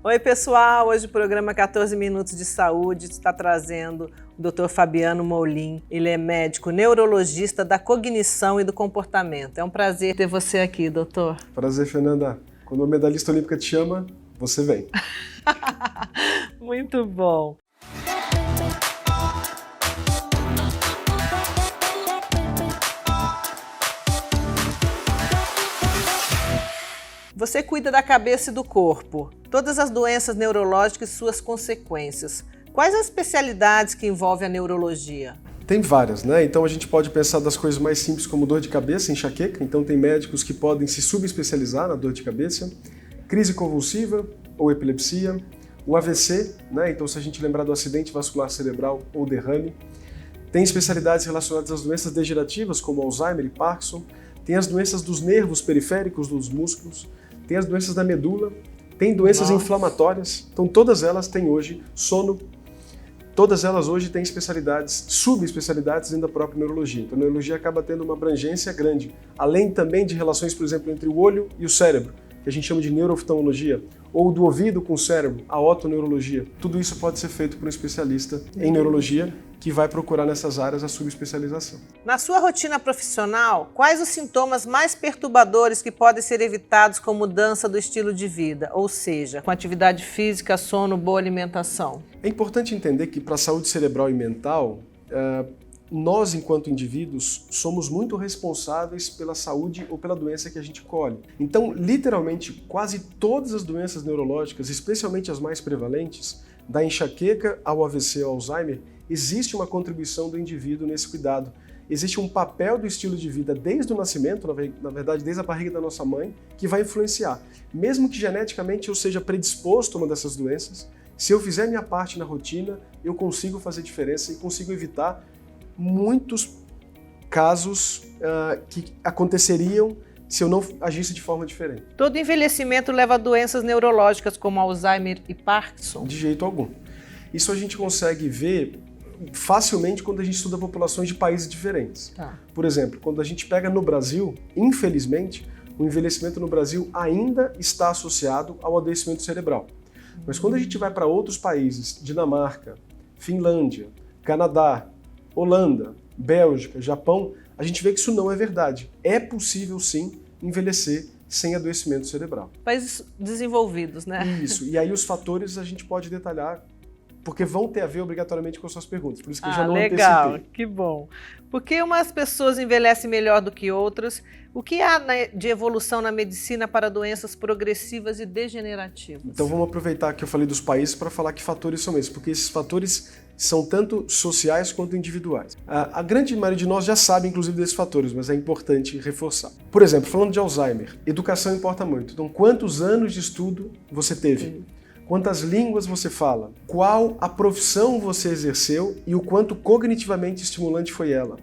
Oi, pessoal! Hoje o programa 14 Minutos de Saúde está trazendo o Dr. Fabiano Molim. Ele é médico neurologista da cognição e do comportamento. É um prazer ter você aqui, doutor. Prazer, Fernanda. Quando a medalhista olímpica te chama, você vem. Muito bom. Você cuida da cabeça e do corpo, todas as doenças neurológicas e suas consequências. Quais as especialidades que envolvem a neurologia? Tem várias, né? Então a gente pode pensar das coisas mais simples como dor de cabeça, enxaqueca. Então tem médicos que podem se subespecializar na dor de cabeça. Crise convulsiva ou epilepsia. O AVC, né? Então se a gente lembrar do acidente vascular cerebral ou derrame. Tem especialidades relacionadas às doenças degenerativas como Alzheimer e Parkinson. Tem as doenças dos nervos periféricos dos músculos. Tem as doenças da medula, tem doenças inflamatórias, então todas elas têm hoje sono, todas elas hoje têm especialidades, subespecialidades dentro da própria neurologia. Então a neurologia acaba tendo uma abrangência grande, além também de relações, por exemplo, entre o olho e o cérebro, que a gente chama de neurooftalmologia, ou do ouvido com o cérebro, a otoneurologia. Tudo isso pode ser feito por um especialista em neurologia que vai procurar nessas áreas a subespecialização. Na sua rotina profissional, quais os sintomas mais perturbadores que podem ser evitados com mudança do estilo de vida, ou seja, com atividade física, sono, boa alimentação? É importante entender que para a saúde cerebral e mental, nós, enquanto indivíduos, somos muito responsáveis pela saúde ou pela doença que a gente colhe. Então, literalmente, quase todas as doenças neurológicas, especialmente as mais prevalentes, da enxaqueca ao AVC ao Alzheimer, existe uma contribuição do indivíduo nesse cuidado. Existe um papel do estilo de vida desde o nascimento, na verdade, desde a barriga da nossa mãe, que vai influenciar. Mesmo que geneticamente eu seja predisposto a uma dessas doenças, se eu fizer minha parte na rotina, eu consigo fazer diferença e consigo evitar muitos casos que aconteceriam se eu não agisse de forma diferente. Todo envelhecimento leva a doenças neurológicas como Alzheimer e Parkinson? De jeito algum. Isso a gente consegue ver facilmente quando a gente estuda populações de países diferentes. Por exemplo, quando a gente pega no Brasil, infelizmente, o envelhecimento no Brasil ainda está associado ao adoecimento cerebral. Mas quando a gente vai para outros países, Dinamarca, Finlândia, Canadá, Holanda, Bélgica, Japão, a gente vê que isso não é verdade. É possível, sim, envelhecer sem adoecimento cerebral. Países desenvolvidos, né? Isso. E aí os fatores a gente pode detalhar, porque vão ter a ver obrigatoriamente com as suas perguntas. Por isso que eu já não legal, antecipei. Que bom. Por que umas pessoas envelhecem melhor do que outras? O que há de evolução na medicina para doenças progressivas e degenerativas? Então vamos aproveitar que eu falei dos países para falar que fatores são esses, porque esses fatores são tanto sociais quanto individuais. A grande maioria de nós já sabe, inclusive, desses fatores, mas é importante reforçar. Por exemplo, falando de Alzheimer, educação importa muito. Então, quantos anos de estudo você teve? Quantas línguas você fala? Qual a profissão você exerceu e o quanto cognitivamente estimulante foi ela?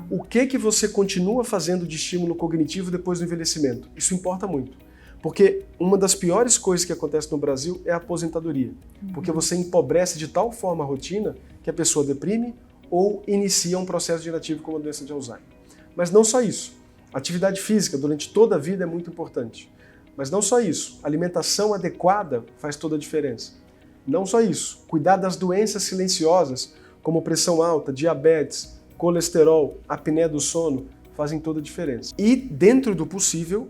O que você continua fazendo de estímulo cognitivo depois do envelhecimento? Isso importa muito. Porque uma das piores coisas que acontece no Brasil é a aposentadoria. Porque você empobrece de tal forma a rotina que a pessoa deprime ou inicia um processo degenerativo como a doença de Alzheimer. Mas não só isso. Atividade física durante toda a vida é muito importante. Mas não só isso. Alimentação adequada faz toda a diferença. Não só isso. Cuidar das doenças silenciosas, como pressão alta, diabetes, colesterol, apneia do sono, fazem toda a diferença. E, dentro do possível,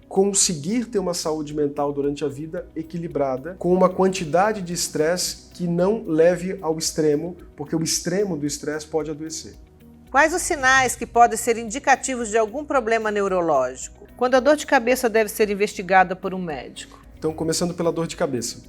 conseguir ter uma saúde mental durante a vida equilibrada, com uma quantidade de estresse que não leve ao extremo, porque o extremo do estresse pode adoecer. Quais os sinais que podem ser indicativos de algum problema neurológico? Quando a dor de cabeça deve ser investigada por um médico? Então, começando pela dor de cabeça.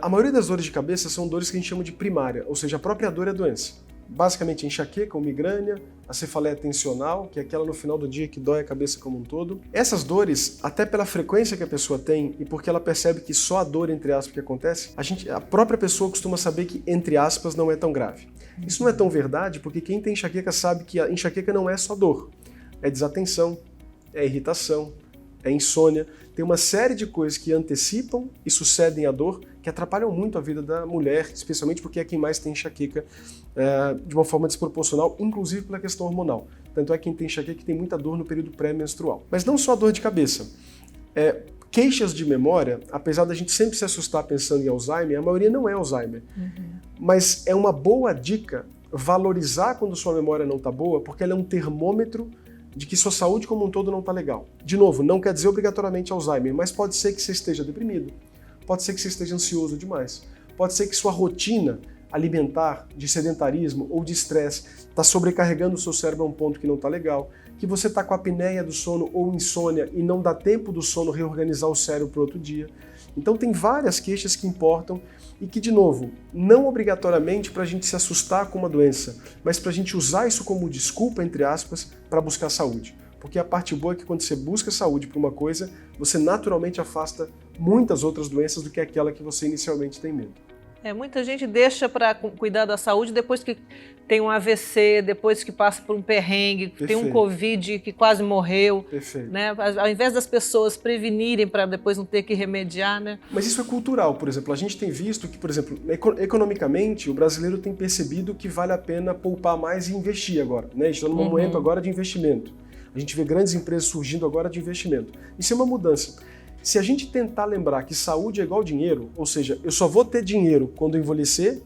A maioria das dores de cabeça são dores que a gente chama de primária, ou seja, a própria dor é a doença. Basicamente, enxaqueca ou migrânia, a cefaleia tensional, que é aquela no final do dia que dói a cabeça como um todo. Essas dores, até pela frequência que a pessoa tem e porque ela percebe que só a dor, entre aspas, que acontece, a própria pessoa costuma saber que, entre aspas, não é tão grave. Isso não é tão verdade porque quem tem enxaqueca sabe que a enxaqueca não é só dor. É desatenção, é irritação, é insônia. Tem uma série de coisas que antecipam e sucedem à dor que atrapalham muito a vida da mulher, especialmente porque é quem mais tem enxaqueca de uma forma desproporcional, inclusive pela questão hormonal. Tanto é que quem tem enxaqueca que tem muita dor no período pré-menstrual. Mas não só a dor de cabeça. queixas de memória, apesar da gente sempre se assustar pensando em Alzheimer, a maioria não é Alzheimer. Mas é uma boa dica valorizar quando sua memória não está boa, porque ela é um termômetro de que sua saúde como um todo não está legal. De novo, não quer dizer obrigatoriamente Alzheimer, mas pode ser que você esteja deprimido, pode ser que você esteja ansioso demais, pode ser que sua rotina alimentar, de sedentarismo ou de estresse está sobrecarregando o seu cérebro a um ponto que não está legal, que você está com apneia do sono ou insônia e não dá tempo do sono reorganizar o cérebro para outro dia. Então tem várias queixas que importam e que, de novo, não obrigatoriamente para a gente se assustar com uma doença, mas para a gente usar isso como desculpa, entre aspas, para buscar saúde. Porque a parte boa é que quando você busca saúde para uma coisa, você naturalmente afasta muitas outras doenças do que aquela que você inicialmente tem medo. Muita gente deixa para cuidar da saúde depois que tem um AVC, depois que passa por um perrengue, tem um Covid que quase morreu. Né? Ao invés das pessoas prevenirem para depois não ter que remediar, né? Mas isso é cultural, por exemplo. A gente tem visto que, por exemplo, economicamente, o brasileiro tem percebido que vale a pena poupar mais e investir agora. Né? A gente está num momento agora de investimento. A gente vê grandes empresas surgindo agora de investimento. Isso é uma mudança. Se a gente tentar lembrar que saúde é igual dinheiro, ou seja, eu só vou ter dinheiro quando eu envelhecer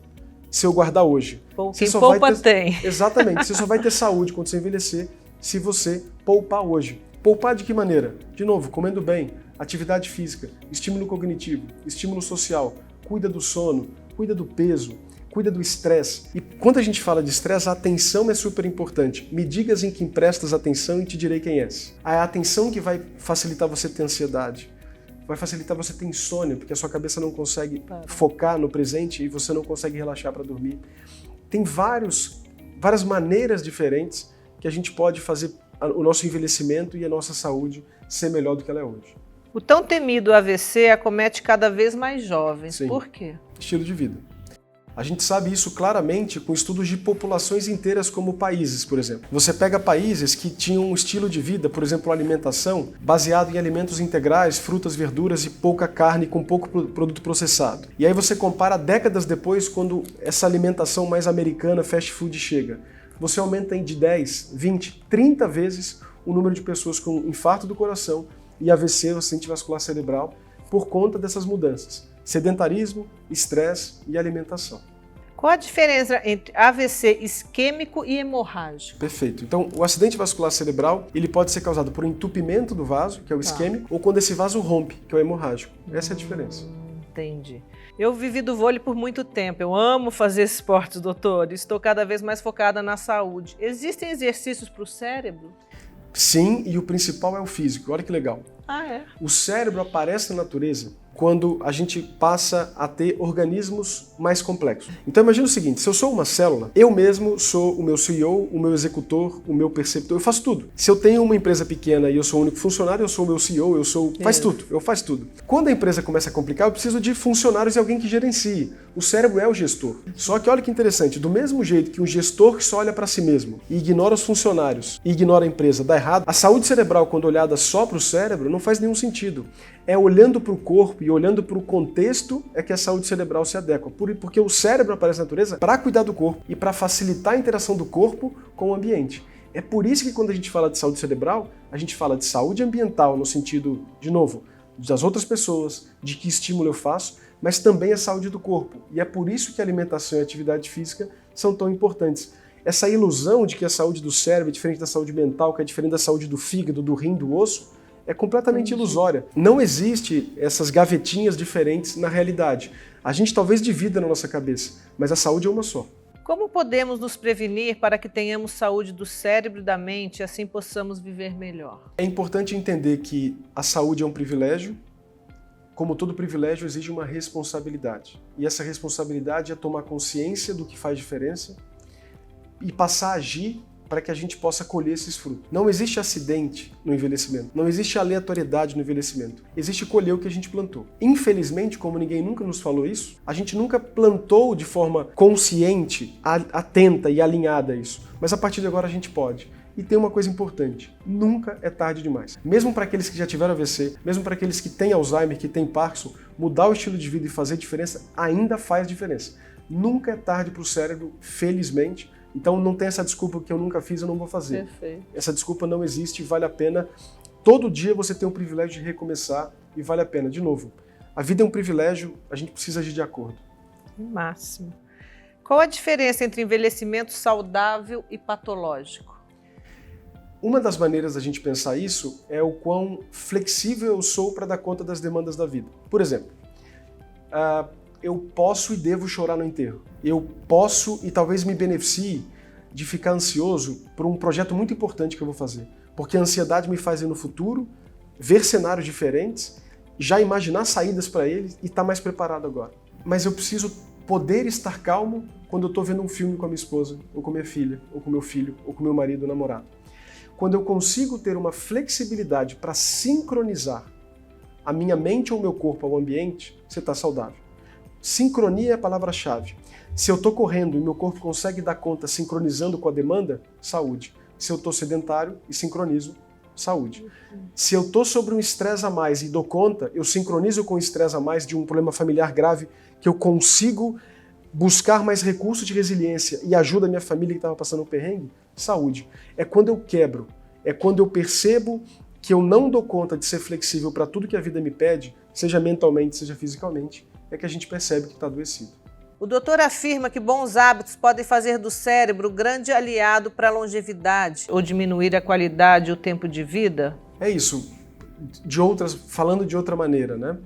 se eu guardar hoje. Quem poupa tem. Exatamente. Você só vai ter saúde quando você envelhecer se você poupar hoje. Poupar de que maneira? De novo, comendo bem, atividade física, estímulo cognitivo, estímulo social, cuida do sono, cuida do peso, cuida do estresse. E quando a gente fala de estresse, a atenção é super importante. Me digas em quem prestas atenção e te direi quem és. É a atenção que vai facilitar você ter ansiedade. Vai facilitar você ter insônia, porque a sua cabeça não consegue focar no presente e você não consegue relaxar para dormir. Tem várias maneiras diferentes que a gente pode fazer o nosso envelhecimento e a nossa saúde ser melhor do que ela é hoje. O tão temido AVC acomete cada vez mais jovens. Sim. Por quê? Estilo de vida. A gente sabe isso claramente com estudos de populações inteiras como países, por exemplo. Você pega países que tinham um estilo de vida, por exemplo, alimentação, baseado em alimentos integrais, frutas, verduras e pouca carne com pouco produto processado. E aí você compara décadas depois, quando essa alimentação mais americana, fast food, chega. Você aumenta de 10, 20, 30 vezes o número de pessoas com infarto do coração e AVC, acidente vascular cerebral, por conta dessas mudanças. Sedentarismo, estresse e alimentação. Qual a diferença entre AVC isquêmico e hemorrágico? Perfeito. Então, o acidente vascular cerebral, ele pode ser causado por um entupimento do vaso, que é o isquêmico, ou quando esse vaso rompe, que é o hemorrágico. Essa é a diferença. Entendi. Eu vivi do vôlei por muito tempo. Eu amo fazer esportes, doutor. Estou cada vez mais focada na saúde. Existem exercícios para o cérebro? Sim, e o principal é o físico. Olha que legal. O cérebro aparece na natureza quando a gente passa a ter organismos mais complexos. Então imagina o seguinte, se eu sou uma célula, eu mesmo sou o meu CEO, o meu executor, o meu perceptor, eu faço tudo. Se eu tenho uma empresa pequena e eu sou o único funcionário, eu sou o meu CEO, eu faço tudo. Quando a empresa começa a complicar, eu preciso de funcionários e alguém que gerencie. O cérebro é o gestor. Só que olha que interessante, do mesmo jeito que um gestor que só olha para si mesmo e ignora os funcionários e ignora a empresa dá errado, a saúde cerebral, quando olhada só para o cérebro, não faz nenhum sentido. É olhando para o corpo e olhando para o contexto é que a saúde cerebral se adequa. Porque o cérebro aparece na natureza para cuidar do corpo e para facilitar a interação do corpo com o ambiente. É por isso que quando a gente fala de saúde cerebral, a gente fala de saúde ambiental no sentido, de novo, das outras pessoas, de que estímulo eu faço, mas também a saúde do corpo. E é por isso que a alimentação e a atividade física são tão importantes. Essa ilusão de que a saúde do cérebro é diferente da saúde mental, que é diferente da saúde do fígado, do rim, do osso, é completamente ilusória. Não existe essas gavetinhas diferentes na realidade. A gente talvez divida na nossa cabeça, mas a saúde é uma só. Como podemos nos prevenir para que tenhamos saúde do cérebro e da mente e assim possamos viver melhor? É importante entender que a saúde é um privilégio. Como todo privilégio, exige uma responsabilidade. E essa responsabilidade é tomar consciência do que faz diferença e passar a agir para que a gente possa colher esses frutos. Não existe acidente no envelhecimento, não existe aleatoriedade no envelhecimento. Existe colher o que a gente plantou. Infelizmente, como ninguém nunca nos falou isso, a gente nunca plantou de forma consciente, atenta e alinhada a isso. Mas a partir de agora a gente pode. E tem uma coisa importante, nunca é tarde demais. Mesmo para aqueles que já tiveram AVC, mesmo para aqueles que têm Alzheimer, que têm Parkinson, mudar o estilo de vida e fazer diferença ainda faz diferença. Nunca é tarde para o cérebro, felizmente. Então não tem essa desculpa que eu nunca fiz, eu não vou fazer. Perfeito. Essa desculpa não existe, vale a pena. Todo dia você tem o privilégio de recomeçar e vale a pena. De novo, a vida é um privilégio, a gente precisa agir de acordo. Máximo. Qual a diferença entre envelhecimento saudável e patológico? Uma das maneiras da gente pensar isso é o quão flexível eu sou para dar conta das demandas da vida. Por exemplo, eu posso e devo chorar no enterro. Eu posso e talvez me beneficie de ficar ansioso por um projeto muito importante que eu vou fazer. Porque a ansiedade me faz ir no futuro, ver cenários diferentes, já imaginar saídas para eles e estar mais preparado agora. Mas eu preciso poder estar calmo quando eu estou vendo um filme com a minha esposa, ou com minha filha, ou com meu filho, ou com meu marido ou namorado. Quando eu consigo ter uma flexibilidade para sincronizar a minha mente ou o meu corpo ao ambiente, você está saudável. Sincronia é a palavra-chave. Se eu estou correndo e meu corpo consegue dar conta sincronizando com a demanda, saúde. Se eu estou sedentário e sincronizo, saúde. Se eu estou sobre um estresse a mais e dou conta, eu sincronizo com o estresse a mais de um problema familiar grave, que eu consigo buscar mais recursos de resiliência e ajuda a minha família que estava passando um perrengue, saúde. É quando eu quebro, é quando eu percebo que eu não dou conta de ser flexível para tudo que a vida me pede, seja mentalmente, seja fisicamente, é que a gente percebe que está adoecido. O doutor afirma que bons hábitos podem fazer do cérebro grande aliado para a longevidade ou diminuir a qualidade e o tempo de vida? É isso. Falando de outra maneira, né?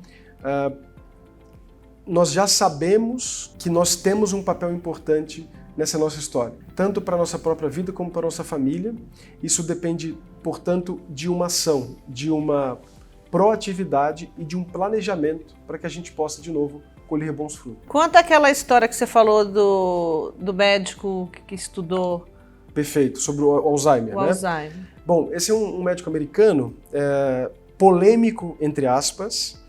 Nós já sabemos que nós temos um papel importante nessa nossa história, tanto para a nossa própria vida como para a nossa família. Isso depende, portanto, de uma ação, de uma proatividade e de um planejamento para que a gente possa, de novo, colher bons frutos. Conta aquela história que você falou do médico que estudou... Perfeito, sobre o Alzheimer, né? Alzheimer. Bom, esse é um médico americano, polêmico, entre aspas,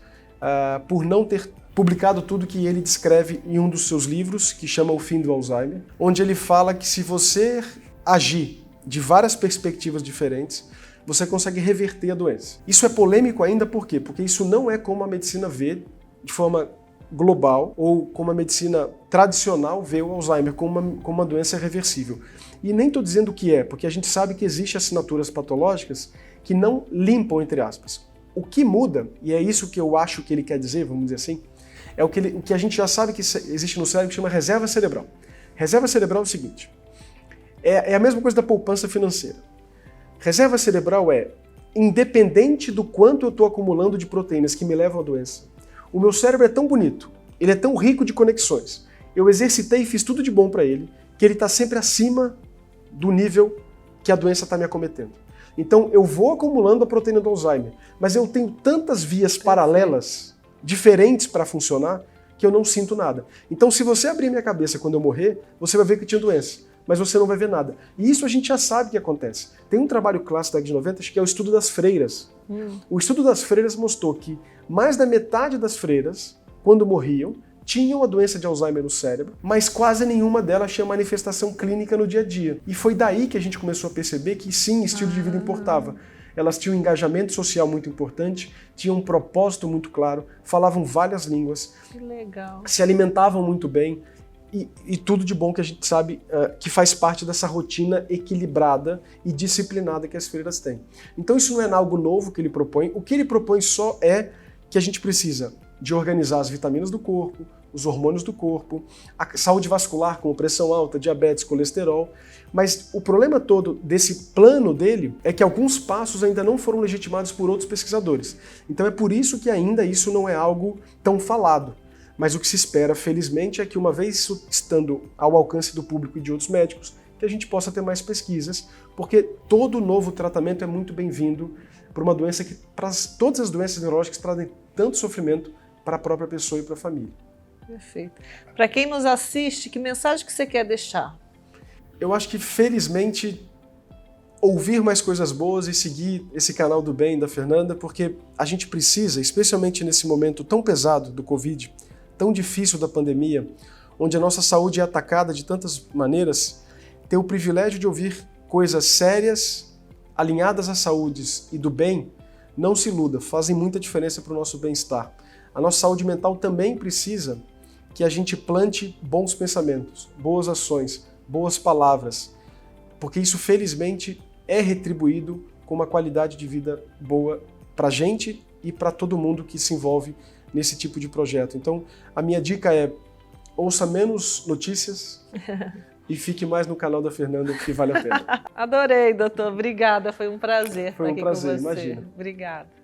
por não ter publicado tudo que ele descreve em um dos seus livros, que chama O Fim do Alzheimer, onde ele fala que se você agir de várias perspectivas diferentes, você consegue reverter a doença. Isso é polêmico ainda por quê? Porque isso não é como a medicina vê de forma global ou como a medicina tradicional vê o Alzheimer, como uma doença reversível. E nem estou dizendo que é, porque a gente sabe que existem assinaturas patológicas que não limpam, entre aspas. O que muda, e é isso que eu acho que ele quer dizer, vamos dizer assim, é o que a gente já sabe que existe no cérebro, que chama reserva cerebral. Reserva cerebral é o seguinte, é a mesma coisa da poupança financeira. Reserva cerebral é, independente do quanto eu estou acumulando de proteínas que me levam à doença, o meu cérebro é tão bonito, ele é tão rico de conexões, eu exercitei e fiz tudo de bom para ele, que ele está sempre acima do nível que a doença está me acometendo. Então eu vou acumulando a proteína do Alzheimer, mas eu tenho tantas vias paralelas, diferentes para funcionar, que eu não sinto nada. Então se você abrir minha cabeça quando eu morrer, você vai ver que eu tinha doença, mas você não vai ver nada. E isso a gente já sabe que acontece. Tem um trabalho clássico da década de 90 que é o estudo das freiras. O estudo das freiras mostrou que mais da metade das freiras, quando morriam, tinham a doença de Alzheimer no cérebro, mas quase nenhuma delas tinha manifestação clínica no dia a dia. E foi daí que a gente começou a perceber que sim, estilo de vida importava. Elas tinham um engajamento social muito importante, tinham um propósito muito claro, falavam várias línguas, Que legal. se alimentavam muito bem e tudo de bom que a gente sabe que faz parte dessa rotina equilibrada e disciplinada que as freiras têm. Então isso não é algo novo que ele propõe, o que ele propõe só é que a gente precisa de organizar as vitaminas do corpo, os hormônios do corpo, a saúde vascular como pressão alta, diabetes, colesterol, mas o problema todo desse plano dele é que alguns passos ainda não foram legitimados por outros pesquisadores. Então é por isso que ainda isso não é algo tão falado. Mas o que se espera, felizmente, é que uma vez isso estando ao alcance do público e de outros médicos, que a gente possa ter mais pesquisas, porque todo novo tratamento é muito bem-vindo para uma doença que, para todas as doenças neurológicas, trazem tanto sofrimento para a própria pessoa e para a família. Perfeito. Para quem nos assiste, que mensagem que você quer deixar? Eu acho que, felizmente, ouvir mais coisas boas e seguir esse canal do bem da Fernanda, porque a gente precisa, especialmente nesse momento tão pesado do Covid, tão difícil da pandemia, onde a nossa saúde é atacada de tantas maneiras, ter o privilégio de ouvir coisas sérias, alinhadas à saúde e do bem, não se iluda, fazem muita diferença para o nosso bem-estar. A nossa saúde mental também precisa que a gente plante bons pensamentos, boas ações, boas palavras, porque isso, felizmente, é retribuído com uma qualidade de vida boa para a gente e para todo mundo que se envolve nesse tipo de projeto. Então, a minha dica é: ouça menos notícias e fique mais no canal da Fernanda, que vale a pena. Adorei, doutor. Obrigada. Foi um prazer Foi um estar aqui prazer, com você. imagina. Obrigada.